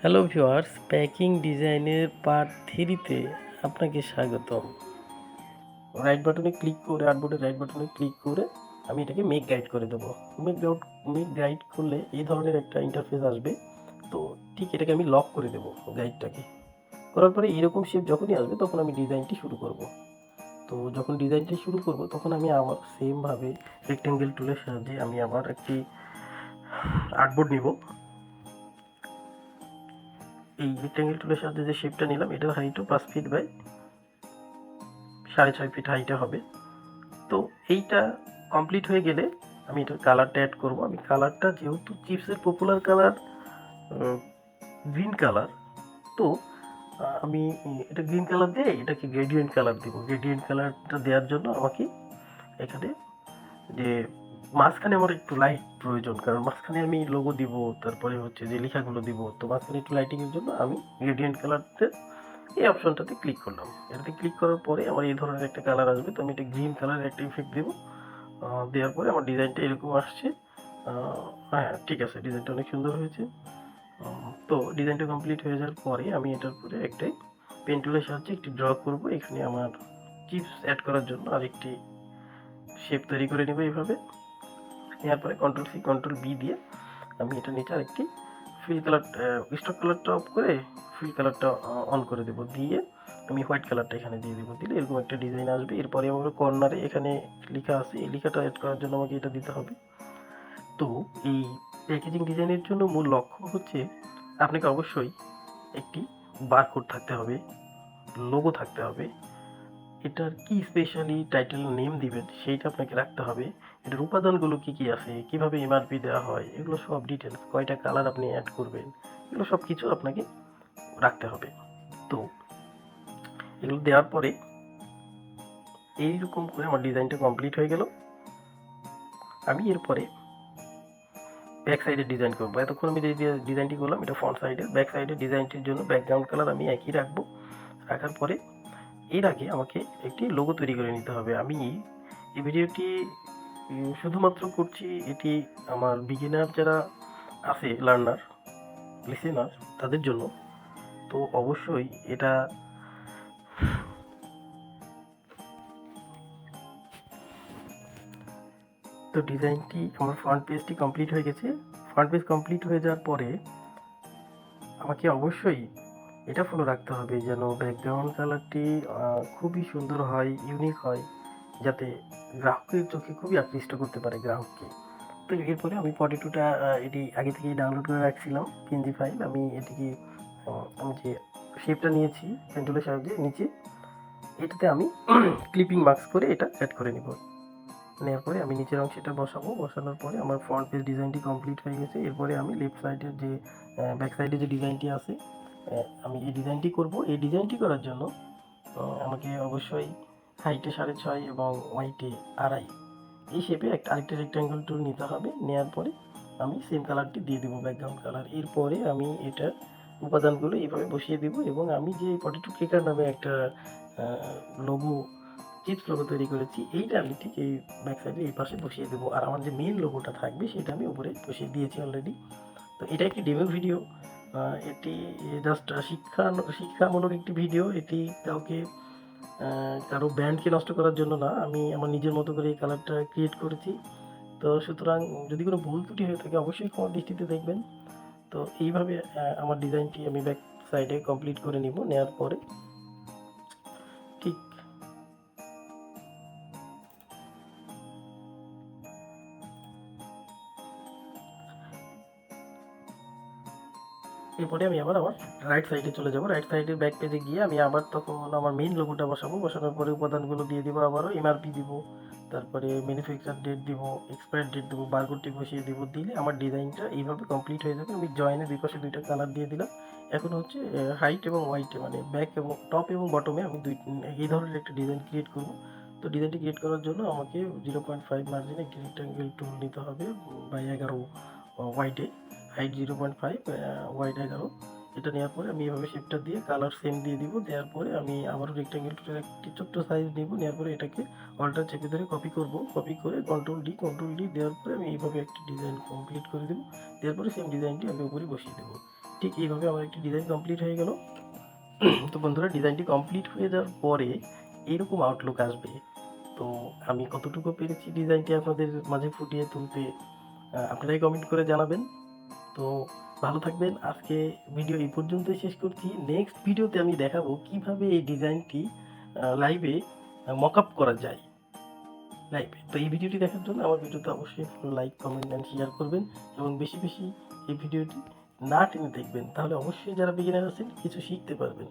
Hello viewers, packing ডিজাইনের part 3তে আপনাকে স্বাগতম। রাইট বাটনে ক্লিক করে আর্টবোর্ডের রাইট বাটনে ক্লিক করে আমি এটাকে মেক গাইড করে দেবো। মেক গাইড করলে এই ধরনের একটা ইন্টারফেস আসবে। তো ঠিক এটাকে আমি লক করে দেবো গাইডটাকে। করার পরে এরকম শেপ যখনই আসবে তখন আমি ডিজাইনটি শুরু করব। তো যখন ডিজাইনটি শুরু করব তখন আমি আবার সেমভাবে রেক্ট্যাঙ্গেল টুলের সাহায্যে আমি আবার একটি আর্টবোর্ড নিব। এই রেক্ট্যাঙ্গেল টুলের সাহায্যে যে শেপটা নিলাম এটার হাইটও 5 ফিট বাই 6.5 ফিট হাইটে হবে। তো এইটা কমপ্লিট হয়ে গেলে আমি এটার কালারটা অ্যাড করব। আমি কালারটা যেহেতু চিপসের পপুলার কালার গ্রিন কালার, তো আমি এটা গ্রিন কালার দিয়ে এটাকে গ্রেডিয়েন্ট কালার দেবো। গ্রেডিয়েন্ট কালারটা দেওয়ার জন্য আমাকে এখানে যে মাঝখানে আমার একটু লাইট প্রয়োজন, কারণ মাঝখানে আমি লোগো দিব, তারপরে হচ্ছে যে লেখাগুলো দিব। তো মাঝখানে একটু লাইটিংয়ের জন্য আমি গ্রেডিয়েন্ট কালারটা এই অপশনটাতে ক্লিক করলাম। এটাতে ক্লিক করার পরে আমার এই ধরনের একটা কালার আসবে। তো আমি এটা গ্রিন কালারের একটা ইফেক্ট দেবো। দেওয়ার পরে আমার ডিজাইনটা এরকম আসছে। হ্যাঁ, ঠিক আছে, ডিজাইনটা অনেক সুন্দর হয়েছে। তো ডিজাইনটা কমপ্লিট হয়ে যাওয়ার পরে আমি এটার উপরে একটা পেন টুলের সাহায্যে একটি ড্র করব। এখানে আমার চিপস অ্যাড করার জন্য আরেকটি শেপ তৈরি করে নেব এইভাবে। নেওয়ার পরে কন্ট্রোল সি কন্ট্রোল বি দিয়ে আমি এটা নিচে আরেকটি ফিল কালার, স্টক কালারটা অফ করে ফিল কালারটা অন করে দেবো। দিয়ে আমি হোয়াইট কালারটা এখানে দিয়ে দেবো। দিলে এরকম একটা ডিজাইন আসবে। এরপরে আমার কর্নারে এখানে লেখা আছে, এই লেখাটা অ্যাড করার জন্য আমাকে এটা দিতে হবে। তো এই প্যাকেজিং ডিজাইনের জন্য মূল লক্ষ্য হচ্ছে আপনাকে অবশ্যই একটি বারকোড থাকতে হবে, লোগো থাকতে হবে, এটার কি স্পেশালি টাইটেল নেম দিবেন সেইটা আপনাকে রাখতে হবে। এটার উপাদানগুলো কি কি আছে, কিভাবে এমআরপি দেওয়া হয়, এগুলো সব ডিটেলস, কয়টা কালার আপনি অ্যাড করবেন, এগুলো সব কিছু আপনাকে রাখতে হবে। তো এগুলো দেওয়ার পরে এইরকম করে আমার ডিজাইনটা কমপ্লিট হয়ে গেল। আমি এরপরে ব্যাক সাইডের ডিজাইন করবো। এতক্ষণ আমি যে ডিজাইনটি করলাম এটা ফ্রন্ট সাইডের। ব্যাক সাইডের ডিজাইনটির জন্য ব্যাকগ্রাউন্ড কালার আমি একই রাখবো। রাখার পরে এর আগে আমাকে একটি লোগো তৈরি করে নিতে হবে। আমি এই ভিডিওটি শুধুমাত্র করছি এটি আমার বিগিনার যারা আছে, লার্নার, লিসেনার, তাদের জন্য। তো অবশ্যই এটা তো ডিজাইনটি আমার ফ্রন্ট পেজটি কমপ্লিট হয়ে গেছে। ফ্রন্ট পেজ কমপ্লিট হয়ে যাওয়ার পরে আমাকে অবশ্যই এটা ফলো রাখতে হবে যেন ব্যাকগ্রাউন্ড কালারটি খুবই সুন্দর হয়, ইউনিক হয়, যাতে গ্রাহকের চোখে খুবই আকৃষ্ট করতে পারে গ্রাহককে। তো এরপরে আমি পটেটোটা এটি আগে থেকেই ডাউনলোড করে রাখছিলাম পিএনজি ফাইল। আমি এটিকে আমি যে শেপটা নিয়েছি পেন্টুলের সাহায্যে নিচে এটাতে আমি ক্লিপিং মার্কস করে এটা অ্যাড করে নেব। নেওয়ার পরে আমি নিচের অংশে এটা বসাবো। বসানোর পরে আমার ফ্রন্ট পেজ ডিজাইনটি কমপ্লিট হয়ে গেছে। এরপরে আমি লেফট সাইডের যে ব্যাক সাইডে যে ডিজাইনটি আছে, আমি এই ডিজাইনটি করব। এই ডিজাইনটি করার জন্য আমাকে অবশ্যই হাইটে 6.5 এবং ওয়াইটে 2.5 এই শেপে আরেকটা রেক্ট্যাঙ্গেল টুল নিতে হবে। নেওয়ার পরে আমি সেম কালারটি দিয়ে দেবো, ব্যাকগ্রাউন্ড কালার। এরপরে আমি এটার উপাদানগুলো এইভাবে বসিয়ে দেবো এবং আমি যে পটেটো ক্রেকার নামে একটা লোগো, চিপস লোগো তৈরি করেছি, এইটা আমি ঠিক এই ব্যাক সাইডে এই পাশে বসিয়ে দেবো। আর আমার যে মেন লোগোটা থাকবে সেটা আমি উপরে বসিয়ে দিয়েছি অলরেডি। তো এটা একটি ডেমো ভিডিও। এটি জাস্ট শিক্ষামূলক একটি ভিডিও। এটি কাউকে কারো ব্র্যান্ডকে নষ্ট করার জন্য না, আমি আমার নিজের মতো করে এই কালারটা ক্রিয়েট করেছি। তো সুতরাং যদি কোনো ভুল ত্রুটি হয়ে থাকে অবশ্যই ক্ষমার দৃষ্টিতে দেখবেন। তো এইভাবে আমার ডিজাইনটি আমি ব্যাক সাইডে কমপ্লিট করে নিব। নেওয়ার পরে ঠিক এরপরে আমি আবার আমার রাইট সাইডে চলে যাব। রাইট সাইডের ব্যাক পেজে গিয়ে আমি আবার তখন আমার মেইন লোগোটা বসাবো। বসানোর পরে উপাদানগুলো দিয়ে দিব, আবারও এমআরপি দিব, তারপরে ম্যানুফ্যাকচার ডেট দিব, এক্সপায়ার ডেট দেবো, বারকোডটি বসিয়ে দেবো। দিলে আমার ডিজাইনটা এইভাবে কমপ্লিট হয়ে যাবে। আমি জয়েনের দুই পাশে দুইটা কালার দিয়ে দিলাম। এখন হচ্ছে হাইট এবং ওয়াইটে, মানে ব্যাক এবং টপ এবং বটমে আমি এই ধরনের একটা ডিজাইন ক্রিয়েট করব। তো ডিজাইনটি ক্রিয়েট করার জন্য আমাকে 0.5 মার্জিনে একটি রেক্ট্যাঙ্গেল টুল নিতে হবে বাই 11 ওয়াইডে, হাইট 0.5, ওয়াইড 11। এটা নেওয়ার পরে আমি এভাবে শেপটা দিয়ে কালার সেম দিয়ে দিব, দেওয়ার পরে আমি আবারও রেক্টাঙ্গেলটার একটি ছোট্ট সাইজ নেব, নেওয়ার পরে এটাকে অল্টার চেপে ধরে কপি করব, কপি করে কন্ট্রোল ডি দেওয়ার পরে আমি এইভাবে একটি ডিজাইন কমপ্লিট করে দেবো। দেওয়ার পরে সেম ডিজাইনটি আমি উপরে বসিয়ে দেবো। ঠিক এইভাবে আমার একটি ডিজাইন কমপ্লিট হয়ে গেল। তো বন্ধুরা, ডিজাইনটি কমপ্লিট হয়ে যাওয়ার পরে এইরকম আউটলুক আসবে। তো আমি কতটুকু পেরেছি ডিজাইনটি আপনাদের মাঝে ফুটিয়ে তুলতে আপনারাই কমেন্ট করে জানাবেন। তো ভালো থাকবেন। আজকে ভিডিও এই পর্যন্তই শেষ করছি। নেক্সট ভিডিওতে আমি দেখাবো কিভাবে এই ডিজাইনটি লাইভে মক আপ করা যায় লাইভে। তো এই ভিডিওটি দেখার জন্য আমার ভিডিওতে অবশ্যই লাইক, কমেন্ট অ্যান্ড শেয়ার করবেন এবং বেশি বেশি এই ভিডিওটি না টেনে দেখবেন, তাহলে অবশ্যই যারা বিগিনার আছেন কিছু শিখতে পারবেন।